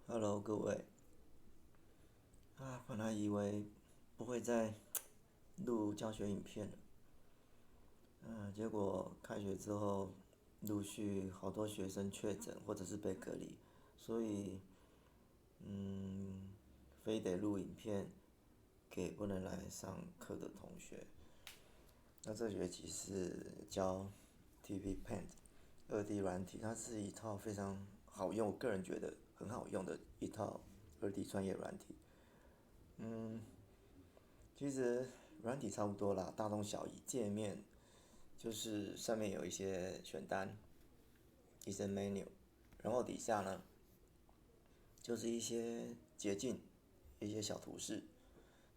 Hello，各位啊，本来以为不会再录教学影片了，结果开学之后，陆续好多学生确诊或者是被隔离，所以非得录影片给不能来上课的同学。那这学期是教 TV Paint 2D 软体，它是一套非常好用，我个人觉得很好用的一套2D 专业软体。其实软体差不多啦，大同小异。界面就是上面有一些选单，一些 menu，然后底下呢就是一些捷径，一些小图示。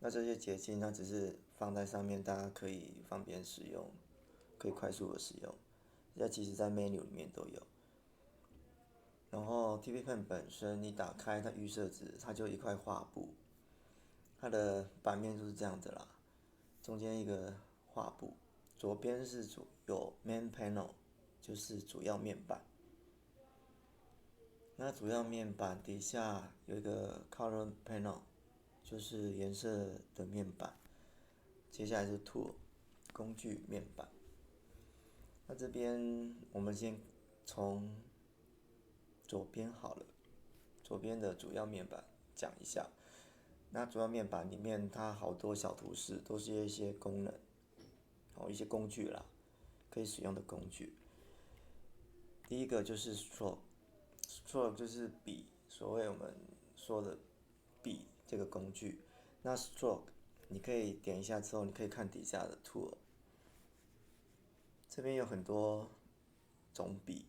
那这些捷径呢，只是放在上面，大家可以方便使用，可以快速的使用。那其实在 menu 里面都有。然后 TV Pen 本身，你打开它预设值，它就一块画布，它的版面就是这样子啦。中间一个画布，左边是有 Main Panel，就是主要面板。那主要面板底下有一个 Color Panel，就是颜色的面板。接下来是 Tool，工具面板。那这边我们先从左边好了，左边的主要面板讲一下。那主要面板里面它好多小图示，都是一些功能，一些工具啦，可以使用的工具。第一个就是 stroke 就是笔，所谓我们说的笔这个工具。那 stroke 你可以点一下之后，你可以看底下的 tool，这边有很多种笔。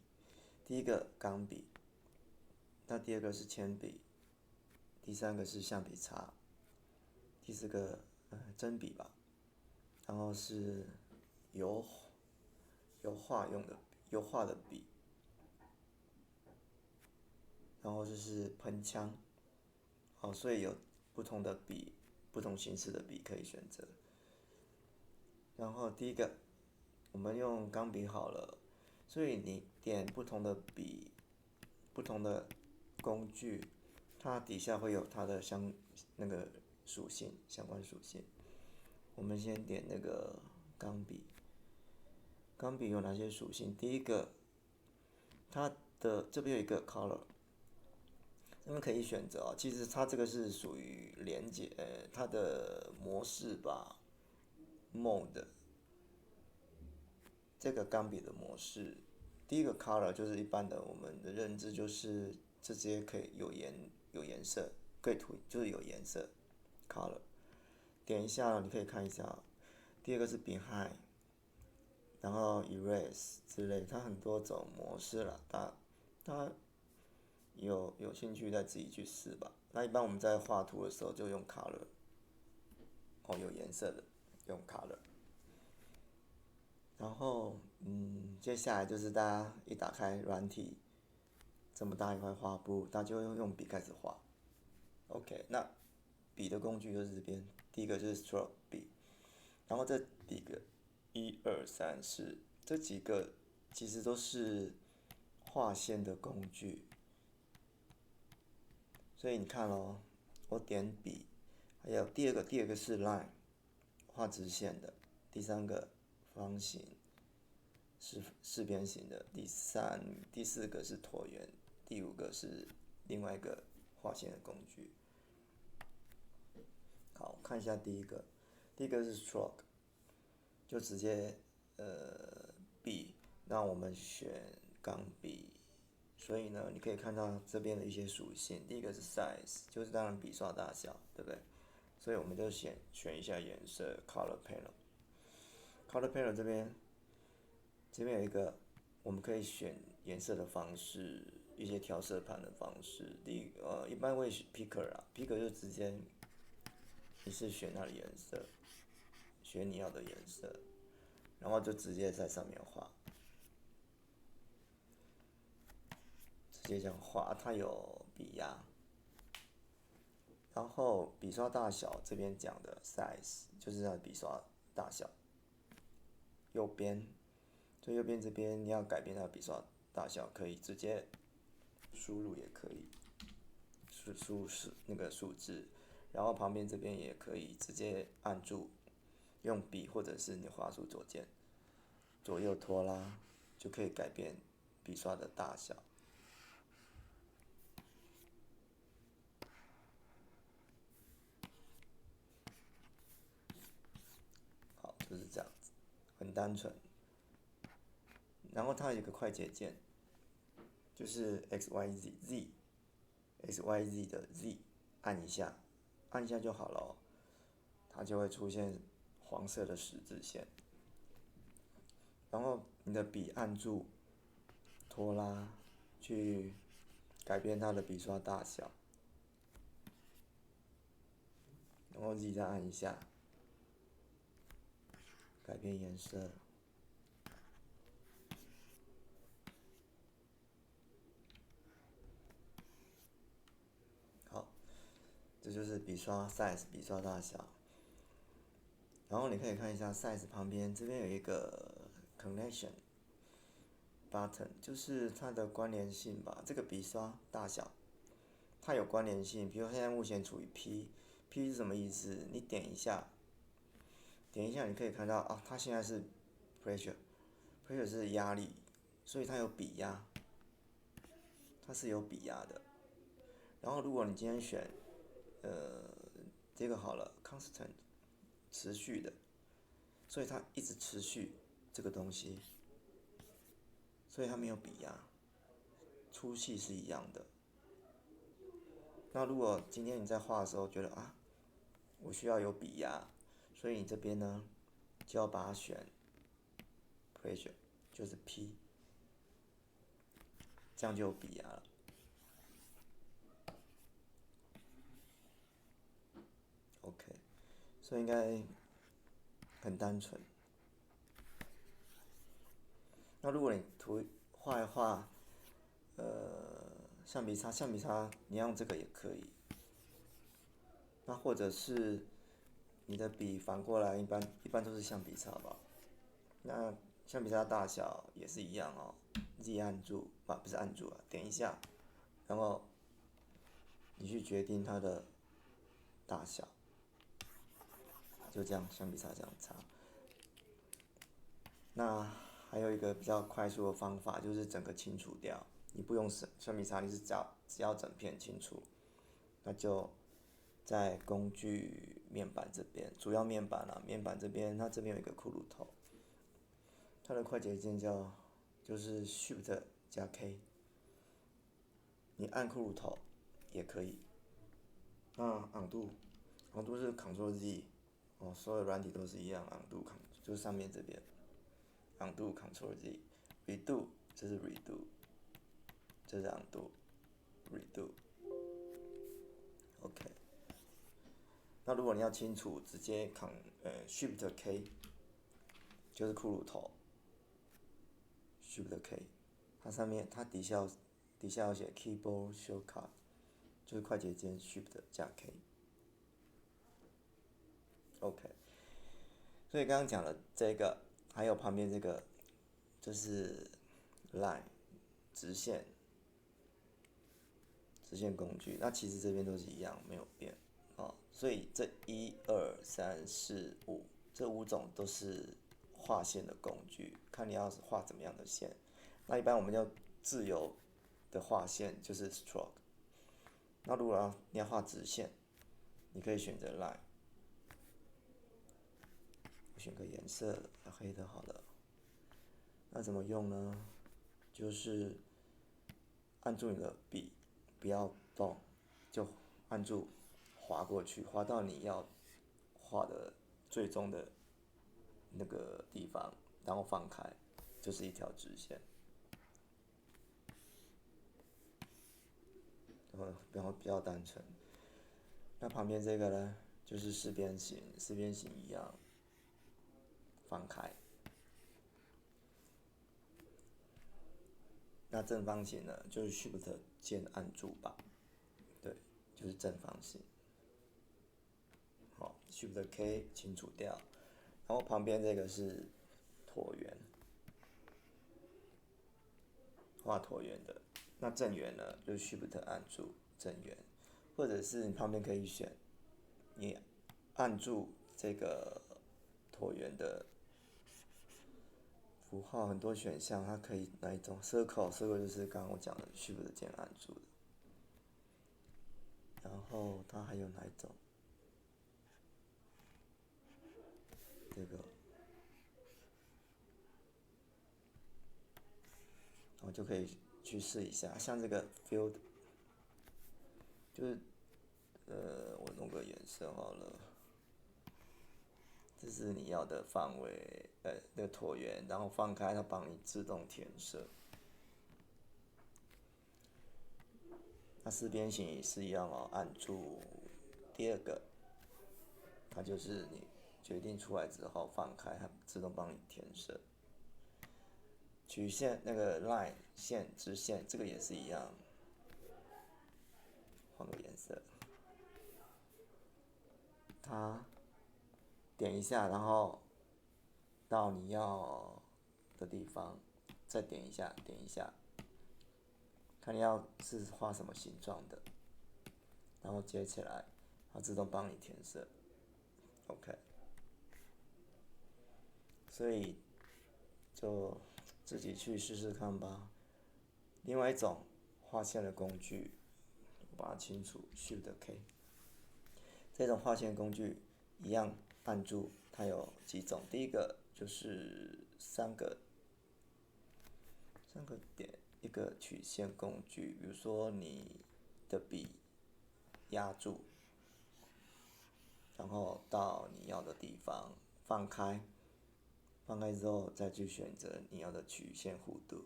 第一个钢笔，那第二个是铅笔，第三个是橡皮擦，第四个针笔吧，然后是油油画用的油画的笔，然后就是喷枪。所以有不同的笔，不同形式的笔可以选择。然后第一个，我们用钢笔好了，所以你点不同的笔，不同的工具，它底下会有它的那个属性，相关属性。我们先点那个钢笔，钢笔有哪些属性？第一个，它的这边有一个 color，这边可以选择其实它这个是属于连接，它的模式吧，mode。这个钢笔的模式，第一个 color 就是一般的我们的认知就是直接可以有颜色，可以涂就是有颜色 color。点一下你可以看一下。第二个是 behind，然后 erase 之类，它很多种模式啦，大家有兴趣再自己去试吧。那一般我们在画图的时候就用 color，有颜色的用 color。然后接下来就是大家一打开软体，这么大一块画布，大家就会用笔开始画。OK，那笔的工具就是这边，第一个就是 stroke 笔，然后这几个1、2、3、4这几个其实都是画线的工具。所以你看咯，我点笔，还有第二个是 line，画直线的，第三个方形，是四边形的，第四个是椭圆，第五个是另外一个画线的工具。好，看一下第一个是 stroke，就直接笔，那我们选钢笔。所以呢，你可以看到这边的一些属性。第一个是 size，就是当然笔刷大小，对不对？所以我们就选一下颜色 color panel。color panel 这边有一个，我们可以选颜色的方式，一些调色盘的方式。一般会选 picker 啊，picker 就直接你是选它的颜色，选你要的颜色，然后就直接在上面画，直接这样画。它有笔压，然后笔刷大小这边讲的 size 就是它的笔刷大小。右边，最右边这边你要改变它的笔刷大小，可以直接输入也可以。那个数字，然后旁边这边也可以直接按住，用笔或者是你滑鼠左键左右拖拉，就可以改变笔刷的大小。好，就是这样子，很单纯。然后它有一个快捷键，就是 XYZ 的 Z， 按一下就好了哦，它就会出现黄色的十字线。然后你的笔按住拖拉，去改变它的笔刷大小，然后 Z 再按一下，改变颜色。好，这就是笔刷 size 笔刷大小。然后你可以看一下 size 旁边这边有一个 connection button， 就是它的关联性吧。这个笔刷大小它有关联性，比如现在目前处于 P 是什么意思？你点一下，你可以看到啊，它现在是 pressure 是压力，所以它有笔压，它是有笔压的。然后如果你今天选这个好了 constant 持续的，所以它一直持续这个东西，所以它没有笔压，粗细是一样的。那如果今天你在画的时候觉得啊，我需要有笔压，所以你这边呢就要把它选 pressure， 就是 P， 这样就有笔压了。OK， 所以应该很单纯。那如果你画一画，橡皮擦，你用这个也可以。那或者是你的笔反过来，一般都是橡皮擦吧？那橡皮擦大小也是一样哦，自己按住不是按住啊，点一下，然后你去决定它的大小，就这样，橡皮擦这样擦。那还有一个比较快速的方法，就是整个清除掉。你不用橡皮擦，你是只要整片清除，那就在工具面板这边，主要面板面板这边它这边有一个骷髅头，它的快捷键就是 Shift 加 K， 你按骷髅头也可以。那昂度是 Ctrl Z， 哦，所有软体都是一样，昂度就是上面这边。昂度 Ctrl Z， Redo 这是 Redo， 这是昂度 Redo。OK， 那如果你要清除，直接Shift K， 就是骷髅头 ，Shift K， 它底下要写 Keyboard Shortcut， 就是快捷键 Shift 加 K。OK， 所以刚刚讲了这个，还有旁边这个，就是 Line 直线工具，那其实这边都是一样，没有变哦。所以这1、2、3、4、5这5种都是画线的工具，看你要是画怎么样的线。那一般我们要自由的画线就是 Stroke。那如果你要画直线，你可以选择 Line。我选个颜色，黑的好了。那怎么用呢？就是按住你的笔，不要动，就按住滑过去，滑到你要画的最终的那个地方，然后放开，就是一条直线。然后比较单纯。那旁边这个呢，就是四边形一样，放开。那正方形呢，就是 Shift 键按住吧，对，就是正方形。好 ，Shift K 清除掉，然后旁边这个是椭圆，画椭圆的。那正圆呢，就是 Shift 按住正圆。或者是你旁边可以选，你按住这个椭圆的符号，很多选项，它可以哪一种 circle 就是刚刚我讲的 Shift 键按住的。然后它还有哪一种？这个，然后就可以去试一下，像这个 field，就是我弄个颜色好了，这是你要的范围，那个椭圆，然后放开它帮你自动填色。那四边形也是一样哦，按住第二个，它就是你决定出来之后放开，它自动帮你填色。曲线那个 line 线直线，这个也是一样，换个颜色。它点一下，然后到你要的地方，再点一下，点一下，看你要是画什么形状的，然后接起来，它自动帮你填色。OK， 所以就自己去试试看吧。另外一种画线的工具，我把它清除 Shift K。这种画线工具一样按住，它有几种。第一个就是三个点，一个曲线工具，比如说你的笔压住，然后到你要的地方放开，放开之后再去选择你要的曲线弧度。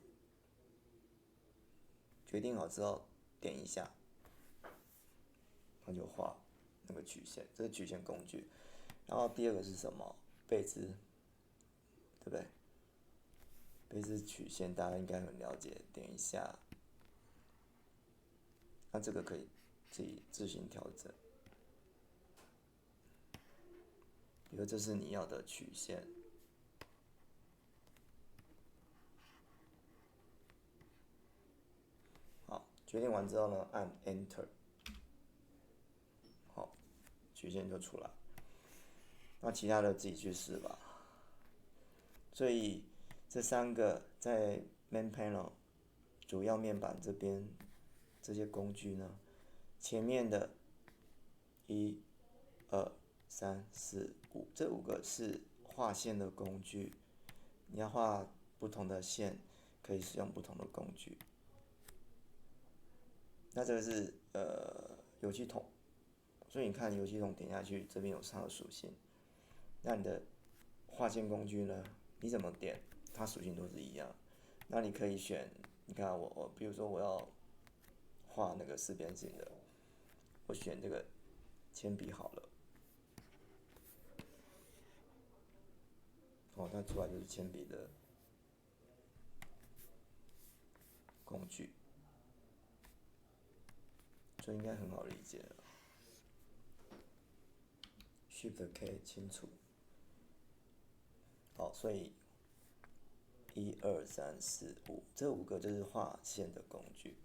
决定好之后点一下，它就画那个曲线，这是曲线工具。然后第二个是什么？贝兹，对不对？贝兹曲线大家应该很了解，点一下，那这个可以自己自行调整。比如这是你要的曲线，好，决定完之后呢，按 Enter， 好，曲线就出来。那其他的自己去试吧。所以这三个在 Main Panel 主要面板这边这些工具呢，前面的1、2、3、4、5，这5个是画线的工具。你要画不同的线，可以使用不同的工具。那这个是油漆桶，所以你看油漆桶点下去，这边有它的属性。那你的画线工具呢？你怎么点，它属性都是一样。那你可以选，你看我比如说我要画那个四边形的，我选这个铅笔好了。哦，它出来就是铅笔的工具，这应该很好理解了。Shift K 清楚。好，所以1、2、3、4、5这5个就是画线的工具。